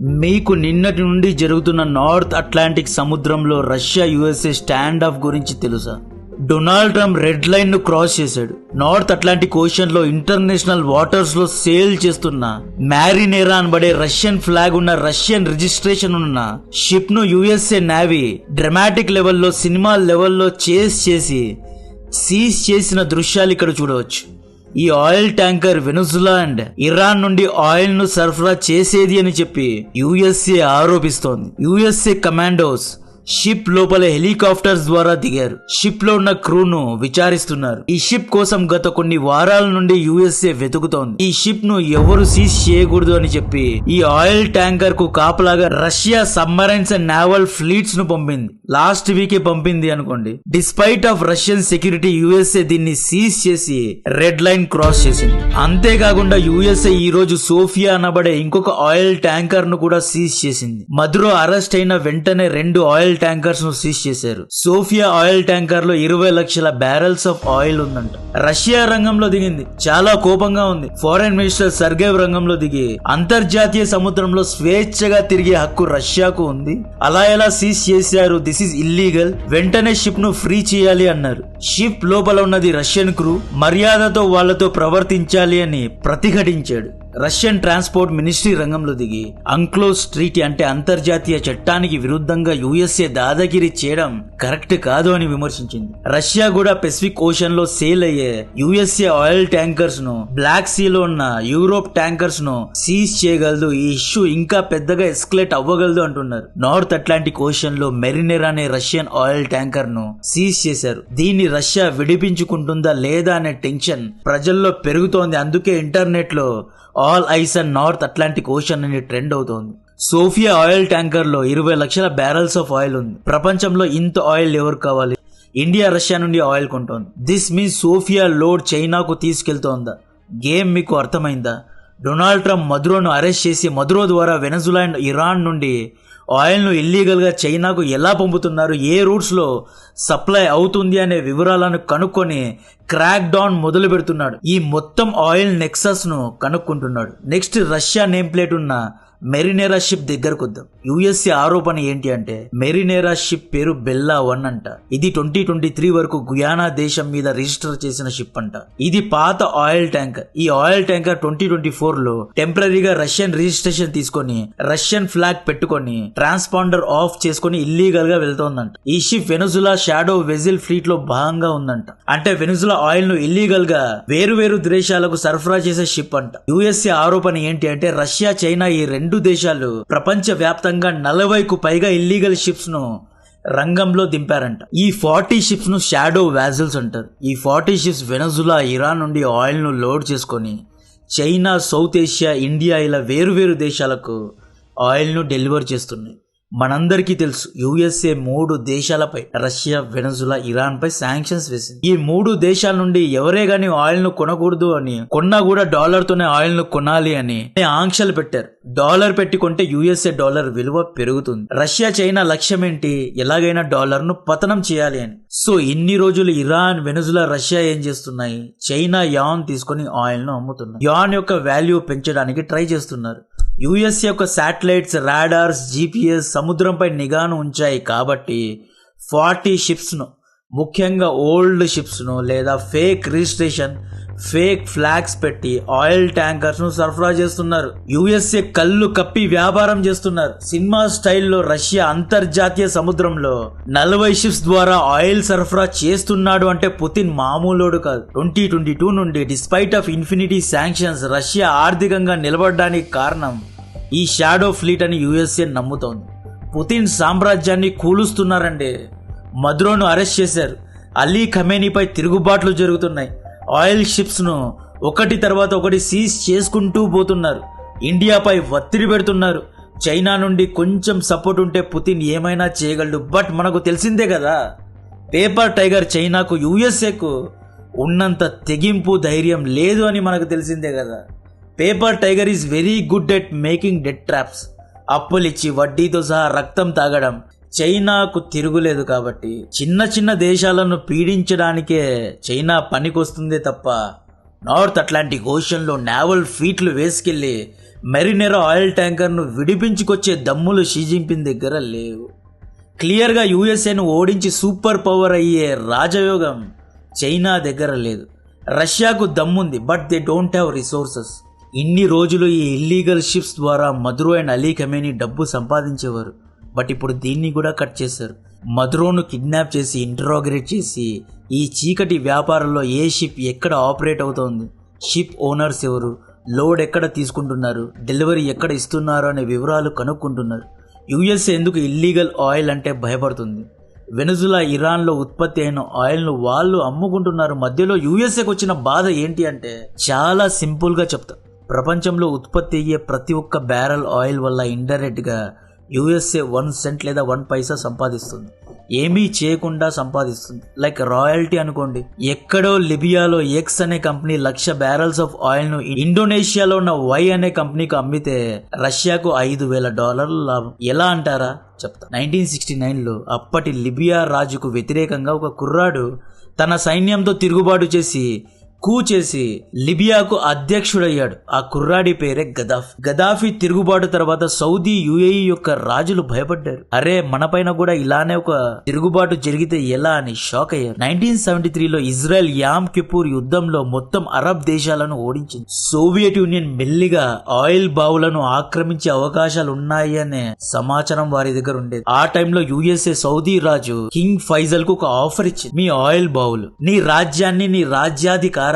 మీకు నిన్నటి నుండి జరుగుతున్న నార్త్ అట్లాంటిక్ సముద్రంలో రష్యా యుఎస్ఏ స్టాండ్ ఆఫ్ గురించి తెలుసా? డొనాల్డ్ ట్రంప్ రెడ్ లైన్ ను క్రాస్ చేశాడు. నార్త్ అట్లాంటిక్ ఓషన్ లో ఇంటర్నేషనల్ వాటర్స్ లో సేల్ చేస్తున్న మ్యారినేరా అనబడే రష్యన్ ఫ్లాగ్ ఉన్న రష్యన్ రిజిస్ట్రేషన్ ఉన్న షిప్ ను యుఎస్ఏ నేవీ డ్రామాటిక్ లెవెల్లో సినిమా లెవెల్లో చేస్ చేసి సీజ్ చేసిన దృశ్యాలు ఇక్కడ చూడవచ్చు. ఈ oil tanker Venezuela and Iran నుండి ఆయిల్ ను సరఫరా చేసేది అని చెప్పి యుఎస్ఏ ఆరోపిస్తోంది. యుఎస్ఏ కమాండోస్ షిప్ లోపల హెలికాప్టర్స్ ద్వారా దిగారు. షిప్ లో ఉన్న క్రూను విచారిస్తున్నారు. ఈ షిప్ కోసం గత కొన్ని వారాల నుండి యుఎస్ఏ వెతుకుతోంది. ఈ షిప్ ను ఎవరు సీజ్ చేయకూడదు అని చెప్పి ఈ ఆయిల్ ట్యాంకర్ కు కాపలాగా Russia submarines and naval fleets ను పంపింది. లాస్ట్ వీకే పంపింది అనుకోండి. Despite of Russian security USA దీన్ని సీజ్ చేసి రెడ్ లైన్ క్రాస్ చేసింది. అంతేకాకుండా యుఎస్ఏ ఈ రోజు సోఫియా అనబడే ఇంకొక ఆయిల్ ట్యాంకర్ ను కూడా సీజ్ చేసింది. మధురో అరెస్ట్ అయిన వెంటనే 2 ఆయిల్ ట్యాంకర్స్ ను సీజ్ చేశారు. సోఫియా ఆయిల్ ట్యాంకర్ లో 20 లక్షల బ్యారెల్స్ ఆఫ్ ఆయిల్ ఉందంట. రష్యా రంగంలో దిగింది. చాలా కోపంగా ఉంది. ఫారెన్ మినిస్టర్ సర్గేవ్ రంగంలో దిగి అంతర్జాతీయ సముద్రంలో స్వేచ్ఛగా తిరిగే హక్కు రష్యాకు ఉంది, అలా ఎలా సీజ్ చేశారు, దిస్ ఈజ్ ఇల్లీగల్, వెంటనే షిప్ ను ఫ్రీ చేయాలి అన్నారు. షిప్ లోపల ఉన్నది రష్యన్ క్రూ, మర్యాదతో వాళ్లతో ప్రవర్తించాలి అని ప్రతిఘటించాడు. రష్యన్ ట్రాన్స్పోర్ట్ మినిస్ట్రీ రంగంలో దిగి అంక్లోజ్ ట్రీటీ అంటే అంతర్జాతీయ చట్టానికి విరుద్ధంగా యుఎస్ఏ దాదాగిరి చేయడం కరెక్ట్ కాదు అని విమర్శించింది. రష్యా కూడా పెసిఫిక్ ఓషన్ లో సేల్ అయ్యే యుఎస్ఏ ఆయిల్ ట్యాంకర్స్ ను, బ్లాక్ సీ లో ఉన్న యూరోప్ ట్యాంకర్స్ ను సీజ్ చేయగలదు. ఈ ఇష్యూ ఇంకా పెద్దగా ఎస్కలేట్ అవ్వగలదు అంటున్నారు. నార్త్ అట్లాంటిక్ ఓషన్ లో మెరినేరా అనే రష్యన్ ఆయిల్ ట్యాంకర్ ను సీజ్ చేశారు. దీన్ని రష్యా విడిపించుకుంటుందా లేదా అనే టెన్షన్ ప్రజల్లో పెరుగుతోంది. అందుకే ఇంటర్నెట్ లో all ice and north Atlantic ocean అని ట్రెండ్ అవుతోంది. సోఫియా ఆయిల్ ట్యాంకర్ లో 20 లక్షల బ్యారెల్స్ ఆఫ్ ఆయిల్ ఉంది. ప్రపంచంలో ఇంత ఆయిల్ ఎవరు కావాలి? ఇండియా రష్యా నుండి ఆయిల్ కొంటోంది. దిస్ మీన్స్ సోఫియా లోడ్ చైనాకు తీసుకెళ్తోందా? గేమ్ మీకు అర్థమైందా? డొనాల్డ్ ట్రంప్ మధురోను అరెస్ట్ చేసి మధురో ద్వారా వెనజులా అండ్ ఇరాన్ నుండి ఆయిల్ ను ఇల్లీగల్ గా చైనాకు ఎలా పంపుతున్నారు, ఏ రూట్స్ లో సప్లై అవుతుంది అనే వివరాలను కనుక్కొని క్రాక్ డౌన్ మొదలు పెడుతున్నాడు. ఈ మొత్తం ఆయిల్ నెక్సస్ ను కనుక్కుంటున్నాడు. నెక్స్ట్ రష్యా నేమ్ ప్లేట్ ఉన్న మెరినేరా షిప్ దగ్గరకు వద్దాం. యుఎస్ఏ ఆరోపణ ఏంటి అంటే మెరినేరా షిప్ పేరు బెల్లా 1 అంట. ఇది 2023 వరకు గుయానా దేశం మీద రిజిస్టర్ చేసిన షిప్ అంట. ఇది పాత ఆయిల్ ట్యాంకర్. ఈ ఆయిల్ ట్యాంకర్ 2024 లో టెంపరీగా రష్యన్ రిజిస్ట్రేషన్ తీసుకొని రష్యన్ ఫ్లాగ్ పెట్టుకొని ట్రాన్స్పాండర్ ఆఫ్ చేసుకుని ఇల్లీగల్ గా వెళ్తోందంట. ఈ షిప్ వెనుజులా షాడో వెజిల్ ఫ్లీట్ లో భాగంగా ఉందంట. అంటే వెనుజులా ఆయిల్ ను ఇల్లీగల్ గా వేరు దేశాలకు సరఫరా చేసే షిప్ అంట. యుఎస్ఏ ఆరోపణ ఏంటి అంటే రష్యా చైనా ఈ 2 దేశాలు ప్రపంచ వ్యాప్తంగా 40కు పైగా ఇల్లీగల్ షిప్స్ ను రంగంలో దింపారంట. ఈ 40 షిప్స్ ను షాడో వ్యాజిల్స్ అంటారు. ఈ 40 షిప్స్ వెనజులా ఇరాన్ నుండి ఆయిల్ ను లోడ్ చేసుకొని చైనా, సౌత్ ఏషియా, ఇండియా ఇలా వేరు దేశాలకు ఆయిల్ ను డెలివర్ చేస్తున్నాయి. మనందరికీ తెలుసు యుఎస్ఏ 3 దేశాలపై రష్యా, వెనజులా, ఇరాన్ పై శాంక్షన్స్ వేసింది. ఈ 3 దేశాల నుండి ఎవరే గాని ఆయిల్ ను కొనకూడదు అని, కొన్నా కూడా డాలర్ తోనే ఆయిల్ ను కొనాలి అని ఆంక్షలు పెట్టారు. డాలర్ పెట్టి కొంటే యుఎస్ఏ డాలర్ విలువ పెరుగుతుంది. రష్యా, చైనా లక్ష్యం ఏంటి? ఎలాగైనా డాలర్ ను పతనం చేయాలి అని. సో ఇన్ని రోజులు ఇరాన్, వెనజులా, రష్యా ఏం చేస్తున్నాయి? చైనా యాన్ తీసుకుని ఆయిల్ ను అమ్ముతున్నాయి. యాన్ యొక్క వాల్యూ పెంచడానికి ట్రై చేస్తున్నారు. యుఎస్ యొక్క శాటిలైట్స్, రాడార్స్, జీపీఎస్ సముద్రంపై నిఘాను ఉంచాయి కాబట్టి 40 షిప్స్ ను, ముఖ్యంగా ఓల్డ్ షిప్స్ ను లేదా ఫేక్ రిజిస్ట్రేషన్, ఫేక్ ఫ్లాగ్స్ పెట్టి ఆయిల్ ట్యాంకర్స్ ను సరఫరా చేస్తున్నారు. యుఎస్ఏ కళ్ళు కప్పి వ్యాపారం చేస్తున్నారు. సినిమా స్టైల్లో రష్యా అంతర్జాతీయ సముద్రంలో 40 షిప్స్ ద్వారా ఆయిల్ సరఫరా చేస్తున్నాడు అంటే పుతిన్ మామూలోడు కాదు. 2022 నుండి despite of infinity sanctions Russia ఆర్థికంగా నిలబడడానికి కారణం ఈ షాడో ఫ్లీట్ అని యుఎస్ఏ నమ్ముతోంది. పుతిన్ సామ్రాజ్యాన్ని కూలుస్తున్నారండి. మధురోను అరెస్ట్ చేశారు. అలీ ఖమేనీపై తిరుగుబాట్లు జరుగుతున్నాయి. ఆయిల్ షిప్స్ ను ఒకటి తర్వాత ఒకటి సీజ్ చేసుకుంటూ పోతున్నారు. ఇండియాపై ఒత్తిడి పెడుతున్నారు. చైనా నుండి కొంచెం సపోర్ట్ ఉంటే పుతిన్ ఏమైనా చేయగలడు. బట్ మనకు తెలిసిందే కదా, పేపర్ టైగర్ చైనాకు యుఎస్ఏకు ఉన్నంత తెగింపు, ధైర్యం లేదు అని మనకు తెలిసిందే కదా. Paper tiger is very good at making debt traps. అప్పులిచ్చి వడ్డీతో సహా రక్తం తాగడం చైనాకు తిరుగులేదు. కాబట్టి చిన్న దేశాలను పీడించడానికే చైనా పనికొస్తుందే తప్ప నార్త్ అట్లాంటిక్ ఓషన్ లో నావల్ ఫీట్లు వేసుకెళ్లి మెరినెరా ఆయిల్ ట్యాంకర్ ను విడిపించుకొచ్చే దమ్ములు షీ జిన్పింగ్ దగ్గర లేవు. క్లియర్ గా యుఎస్ఏను ఓడించి సూపర్ పవర్ అయ్యే రాజయోగం చైనా దగ్గర లేదు. రష్యాకు దమ్ముంది, but they don't have resources. ఇన్ని రోజులు ఈ ఇల్లీగల్ షిప్స్ ద్వారా మదురో అండ్ అలీ ఖమేనీ డబ్బు సంపాదించేవారు. బట్ ఇప్పుడు దీన్ని కూడా కట్ చేశారు. మదురోను కిడ్నాప్ చేసి ఇంటరాగరేట్ చేసి ఈ చీకటి వ్యాపారంలో ఏ షిప్ ఎక్కడ ఆపరేట్ అవుతోంది, షిప్ ఓనర్స్ ఎవరు, లోడ్ ఎక్కడ తీసుకుంటున్నారు, డెలివరీ ఎక్కడ ఇస్తున్నారు అనే వివరాలు కనుక్కుంటున్నారు. యుఎస్ఏ ఎందుకు ఇల్లీగల్ ఆయిల్ అంటే భయపడుతుంది? వెనుజులా, ఇరాన్లో ఉత్పత్తి అయిన ఆయిల్ను వాళ్ళు అమ్ముకుంటున్నారు. మధ్యలో యుఎస్ఏకి వచ్చిన బాధ ఏంటి అంటే చాలా సింపుల్గా చెప్తా. ప్రపంచంలో ఉత్పత్తి అయ్యే ప్రతి ఒక్క బ్యారెల్ ఆయిల్ వల్ల ఇండైరెక్ట్గా యుఎస్ఏ 1 సెంట్ లేదా 1 పైసా సంపాదిస్తుంది. ఏమీ చేయకుండా సంపాదిస్తుంది. లైక్ రాయల్టీ అనుకోండి. ఎక్కడో లిబియాలో ఎక్స్ అనే కంపెనీ 1,00,000 బ్యారల్స్ ఆఫ్ ఆయిల్ ను ఇండోనేషియాలో ఉన్న వై అనే కంపెనీకి అమ్మితే రష్యాకు $5,000 లాభం. ఎలా అంటారా? చెప్తా. 1969లో అప్పటి లిబియా రాజుకు వ్యతిరేకంగా ఒక కుర్రాడు తన సైన్యంతో తిరుగుబాటు చేసి చేసి లిబియాకు అధ్యక్షుడయ్యాడు. ఆ కుర్రాడి పేరే గదాఫీ. గదాఫీ తిరుగుబాటు తర్వాత సౌదీ, యుఏఈ యొక్క రాజులు భయపడ్డారు. అరే మనపైన కూడా ఇలానే ఒక తిరుగుబాటు జరిగితే ఎలా అని షాక్ అయ్యారు. 1973లో ఇజ్రాయెల్ యామ్ కిపూర్ యుద్ధంలో మొత్తం అరబ్ దేశాలను ఓడించింది. సోవియట్ యూనియన్ మెల్లిగా ఆయిల్ బావులను ఆక్రమించే అవకాశాలు ఉన్నాయి అనే సమాచారం వారి దగ్గర ఉండేది. ఆ టైంలో యుఎస్ఏ సౌదీ రాజు కింగ్ ఫైజల్ కు ఒక ఆఫర్ ఇచ్చింది. మీ ఆయిల్ బావులు, నీ రాజ్యాన్ని, నీ రాజ్యాధికారాన్ని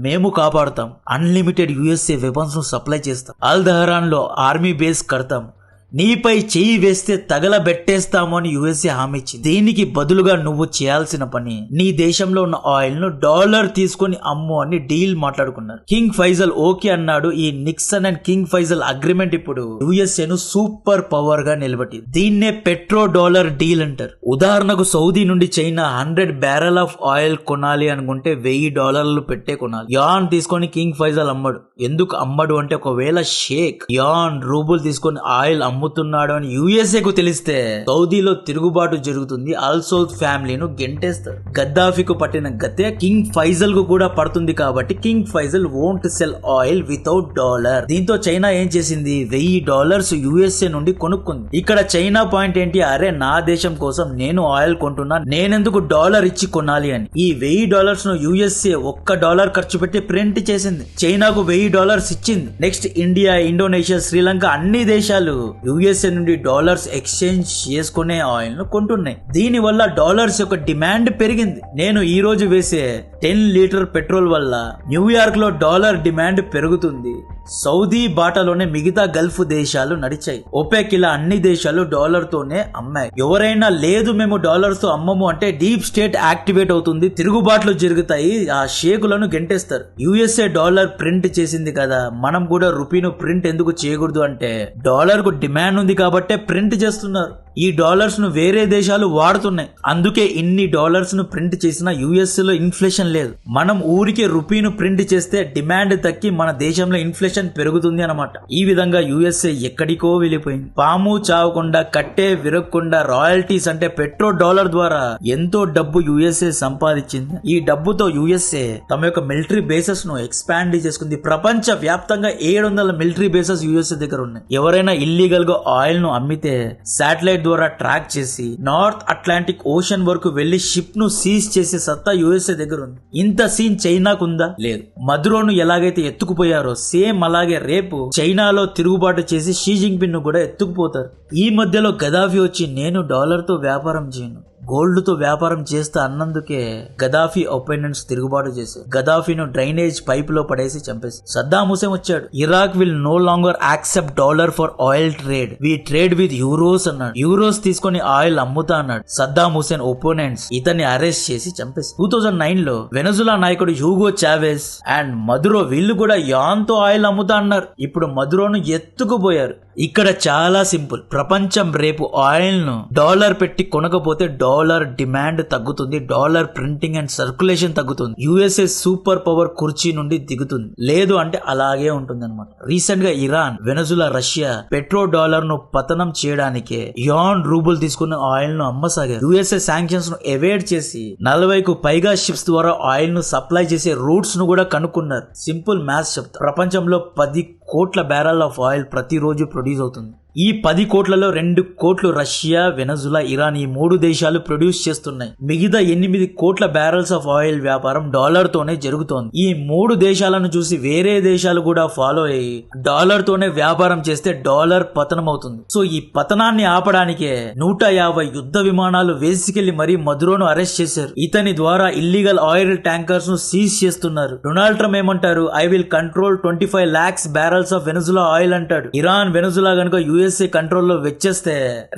మేము కాపాడుతాం. అన్లిమిటెడ్ యుఎస్ఏ వెపన్స్ ను సప్లై చేస్తాం. అల్ దహరాన్ లో ఆర్మీ బేస్ కడతాం. నీపై చెయ్యి వేస్తే తగలబెట్టేస్తాము అని యుఎస్ఏ హామీ ఇచ్చింది. దీనికి బదులుగా నువ్వు చేయాల్సిన పని నీ దేశంలో ఉన్న ఆయిల్ ను $1 తీసుకొని అమ్ము అని డీల్ మాట్లాడుకున్నారు. కింగ్ ఫైజల్ ఓకే అన్నాడు. ఈ Nixon and King Faisal agreement ఇప్పుడు యుఎస్ఏ ను సూపర్ పవర్ గా నిలబెట్టింది. దీన్నే పెట్రో డాలర్ డీల్ అంటారు. ఉదాహరణకు సౌదీ నుండి చైనా 100 బ్యారెల్ ఆఫ్ ఆయిల్ కొనాలి అనుకుంటే $1,000 పెట్టే కొనాలి. యాన్ తీసుకొని కింగ్ ఫైజల్ అమ్మడు. ఎందుకు అమ్మడు అంటే ఒకవేళ షేక్ యాన్ రూబుల్ తీసుకొని ఆయిల్ అమ్ముతున్నాడు అని యుఎస్ఏకు తెలిస్తే సౌదీలో తిరుగుబాటు జరుగుతుంది. అల్ సౌద్ ఫ్యామిలీను గెంటేస్తారు. గద్దాఫీకు పట్టిన గతే కింగ్ ఫైజల్ కు కూడా పడుతుంది. కాబట్టి King Faisal won't sell oil without dollar. దీంతో చైనా ఏం చేసింది? $1,000 యుఎస్ఏ నుండి కొనుక్కుంది. ఇక్కడ చైనా పాయింట్ ఏంటి? అరే నా దేశం కోసం నేను ఆయిల్ కొంటున్నా, నేనెందుకు డాలర్ ఇచ్చి కొనాలి అని. ఈ $1,000 ను యుఎస్ఏ $1 ఖర్చు పెట్టి ప్రింట్ చేసింది. చైనాకు $1,000 ఇచ్చింది. నెక్స్ట్ ఇండియా, ఇండోనేషియా, శ్రీలంక అన్ని దేశాలు యుఎస్ఏ నుండి డాలర్స్ ఎక్స్చేంజ్ చేసుకునే ఆయిల్ ను కొంటున్నాయి. దీని వల్ల డాలర్స్ యొక్క డిమాండ్ పెరిగింది. నేను ఈ రోజు వేసే 10 లీటర్ పెట్రోల్ వల్ల న్యూయార్క్ లో డాలర్ డిమాండ్ పెరుగుతుంది. సౌదీ బాటలోనే మిగతా గల్ఫ్ దేశాలు నడిచాయి. ఒపెక్ ఇలా అన్ని దేశాలు డాలర్ తోనే అమ్మాయి. ఎవరైనా లేదు మేము డాలర్స్ తో అమ్మము అంటే డీప్ స్టేట్ యాక్టివేట్ అవుతుంది. తిరుగుబాట్లు జరుగుతాయి. ఆ షేకులను గెంటేస్తారు. యుఎస్ఏ డాలర్ ప్రింట్ చేసింది కదా, మనం కూడా రూపీను ప్రింట్ ఎందుకు చేయకూడదు అంటే డాలర్ కు డిమాండ్ ఉంది కాబట్టే ప్రింట్ చేస్తున్నారు. ఈ డాలర్స్ ను వేరే దేశాలు వాడుతున్నాయి. అందుకే ఇన్ని డాలర్స్ ను ప్రింట్ చేసినా యుఎస్ఏ లో ఇన్ఫ్లేషన్ లేదు. మనం ఊరికే రూపీను ప్రింట్ చేస్తే డిమాండ్ తగ్గి మన దేశంలో ఇన్ఫ్లేషన్ పెరుగుతుంది అన్నమాట. ఈ విధంగా యుఎస్ఏ ఎక్కడికో వెళ్ళిపోయింది. పాము చావకుండా, కట్టే విరగకుండా రాయల్టీస్ అంటే పెట్రో డాలర్ ద్వారా ఎంతో డబ్బు యుఎస్ఏ సంపాదించింది. ఈ డబ్బుతో యుఎస్ఏ తమ యొక్క మిలిటరీ బేసెస్ ను ఎక్స్పాండ్ చేసుకుంది. ప్రపంచ వ్యాప్తంగా 700 మిలిటరీ బేసెస్ యుఎస్ఏ దగ్గర ఉన్నాయి. ఎవరైనా ఇల్లీగల్ గా ఆయిల్ ను అమ్మితే శాటిలైట్ ద్వారా ట్రాక్ చేసి నార్త్ అట్లాంటిక్ ఓషన్ వరకు వెళ్లి షిప్ ను సీజ్ చేసే సత్తా యుఎస్ఏ దగ్గర ఉంది. ఇంత సీన్ చైనాకు ఉందా? లేదు. మదురోను ఎలాగైతే ఎత్తుకుపోయారో సేమ్ అలాగే రేపు చైనాలో తిరుగుబాటు చేసి షీ జిన్పింగ్ ను కూడా ఎత్తుకుపోతారు. ఈ మధ్యలో గదాఫీ వచ్చి నేను డాలర్ తో వ్యాపారం చేయను, గోల్డ్ తో వ్యాపారం చేస్తా అన్నందుకే గదాఫీ ఒపోనెంట్స్ తిరుగుబాటు చేశారు. గదాఫీను డ్రైనేజ్ పైప్ లో పడేసి చంపేసి సద్దాం హుసేన్ వచ్చాడు. Iraq will no longer accept dollar for oil trade, we trade with euros అన్నాడు. యూరోస్ తీసుకొని ఆయిల్ అమ్ముతా అన్నాడు. సద్దాం హుసేన్ ఒపోనెంట్స్ ఇతన్ని అరెస్ట్ చేసి చంపేసి 2009లో వెనజులా నాయకుడు హ్యూగో చావెజ్ అండ్ మదురో వీళ్ళు కూడా యాన్ తో ఆయిల్ అమ్ముతా అన్నారు. ఇప్పుడు మదురోను ఎత్తుకుపోయారు. ఇక్కడ చాలా సింపుల్. ప్రపంచం రేపు ఆయిల్ ను డాలర్ పెట్టి కొనకపోతే డాలర్ డిమాండ్ తగ్గుతుంది, డాలర్ ప్రింటింగ్ అండ్ సర్క్యులేషన్ తగ్గుతుంది, యుఎస్ఏ సూపర్ పవర్ కుర్చీ నుండి దిగుతుంది. లేదు అంటే అలాగే ఉంటుంది అనమాట. రీసెంట్ గా Iran, Venezuela, Russia petro dollar ను పతనం చేయడానికే యాన్ రూబుల్ తీసుకున్న ఆయిల్ ను అమ్మసాగారు. యుఎస్ఏ శాంక్షన్స్ ను ఎవేడ్ చేసి 40కు పైగా షిప్స్ ద్వారా ఆయిల్ ను సప్లై చేసే రూట్స్ ను కూడా కనుక్కున్నారు. సింపుల్ మ్యాథ్స్ చెప్తా. ప్రపంచంలో 10 కోట్ల బ్యారెల్ ఆఫ్ ఆయిల్ ప్రతిరోజు ప్రొడ్యూస్ అవుతుంది. ఈ 10 కోట్లలో 2 కోట్లు రష్యా, వెనజులా, ఇరాన్ ఈ 3 దేశాలు ప్రొడ్యూస్ చేస్తున్నాయి. మిగతా 8 కోట్ల బ్యారెల్స్ ఆఫ్ ఆయిల్ వ్యాపారం డాలర్ తోనే జరుగుతోంది. ఈ 3 దేశాలను చూసి వేరే దేశాలు కూడా ఫాలో అయ్యి డాలర్ తోనే వ్యాపారం చేస్తే డాలర్ పతనం అవుతుంది. సో ఈ పతనాన్ని ఆపడానికే 150 యుద్ధ విమానాలు వేసుకెళ్లి మరీ మదురోను అరెస్ట్ చేశారు. ఇతని ద్వారా ఇల్లీగల్ ఆయిల్ ట్యాంకర్స్ ను సీజ్ చేస్తున్నారు. డొనాల్డ్ ట్రంప్ ఏమంటారు? I will control 25 lakhs barrels of Venezuela oil అంటాడు. ఇరాన్, వెనజులా గనుక యుఎస్ఏ కంట్రోల్లో వచ్చేస్తే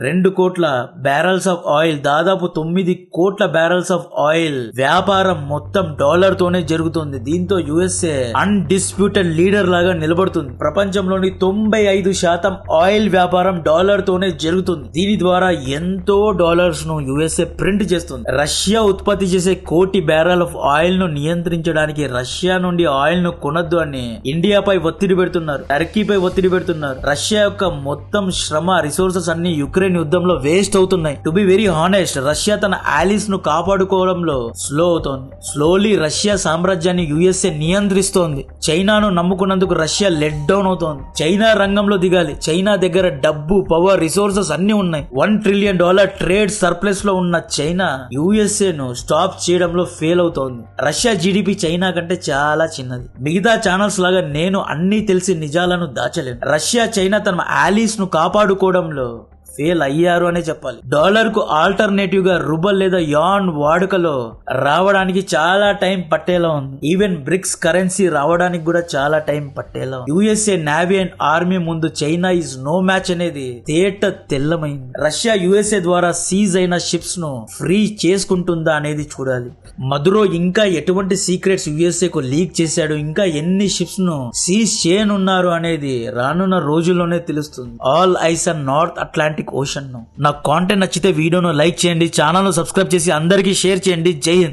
2 కోట్ల బ్యారెల్స్ ఆఫ్ ఆయిల్, దాదాపు 9 కోట్ల బ్యారెల్స్ ఆఫ్ ఆయిల్ వ్యాపారం మొత్తం డాలర్ తోనే జరుగుతుంది. దీంతో యుఎస్ఏ అన్డిస్ప్యూటెడ్ లీడర్ లాగా నిలబడుతుంది. ప్రపంచంలోని 95% ఆయిల్ వ్యాపారం డాలర్ తోనే జరుగుతుంది. దీని ద్వారా ఎంతో డాలర్స్ ను యుఎస్ఏ ప్రింట్ చేస్తుంది. రష్యా ఉత్పత్తి చేసే 1 కోటి బ్యారెల్ ఆఫ్ ఆయిల్ ను నియంత్రించడానికి రష్యా నుండి ఆయిల్ ను కొనొద్దు అని ఇండియాపై ఒత్తిడి పెడుతున్నారు, టర్కీపై ఒత్తిడి పెడుతున్నారు. రష్యా యొక్క మొత్తం శ్రమ, రిసోర్సెస్ అన్ని యుక్రెయిన్ యుద్ధంలో వేస్ట్ అవుతున్నాయి. To be very honest, Russia తన ఆలీస్ ను కాపాడుకోవడంలో స్లో అవుతోంది. స్లోలీ రష్యా సామ్రాజ్యాన్ని యుఎస్ఏ నియంత్రిస్తోంది. చైనాను నమ్ముకున్నందుకు రష్యా లెట్ డౌన్ అవుతోంది. చైనా రంగంలో దిగాలి. చైనా దగ్గర డబ్బు, పవర్, రిసోర్సెస్ అన్ని ఉన్నాయి. $1 trillion ట్రేడ్ సర్ప్లస్ లో ఉన్న చైనా యుఎస్ఏ ను స్టాప్ చేయడంలో ఫెయిల్ అవుతోంది. రష్యా జీడిపి చైనా కంటే చాలా చిన్నది. మిగతా ఛానల్స్ లాగా నేను అన్ని తెలిసి నిజాలను దాచలేను. రష్యా, చైనా తన ఆలీస్ ను కాపాడుకోవడంలో ఫెయిల్ అయ్యారు అనే చెప్పాలి. డాలర్ కు ఆల్టర్నేటివ్ గా రూబల్ లేదా యాన్ వాడుకలో రావడానికి చాలా టైం పట్టేలా ఉంది. ఈవెన్ బ్రిక్స్ కరెన్సీ రావడానికి కూడా చాలా టైం పట్టేలా ఉంది. యుఎస్ఏ నేవీ అండ్ ఆర్మీ ముందు చైనా ఇస్ నో మ్యాచ్ అనేది తేట తెల్లమైంది. రష్యా యుఎస్ఏ ద్వారా సీజ్ అయిన షిప్స్ ను ఫ్రీ చేసుకుంటుందా అనేది చూడాలి. మదురో ఇంకా ఎటువంటి సీక్రెట్స్ యుఎస్ఏ కు లీక్ చేశాడు, ఇంకా ఎన్ని షిప్స్ ను సీజ్ చేయనున్నారు అనేది రానున్న రోజుల్లోనే తెలుస్తుంది. All eyes on north Atlantic ocean. నా కాంటెంట్ నచ్చితే వీడియోను లైక్ చేయండి, ఛానల్ ను సబ్స్క్రైబ్ చేసి అందరికీ షేర్ చేయండి. జై హింద్.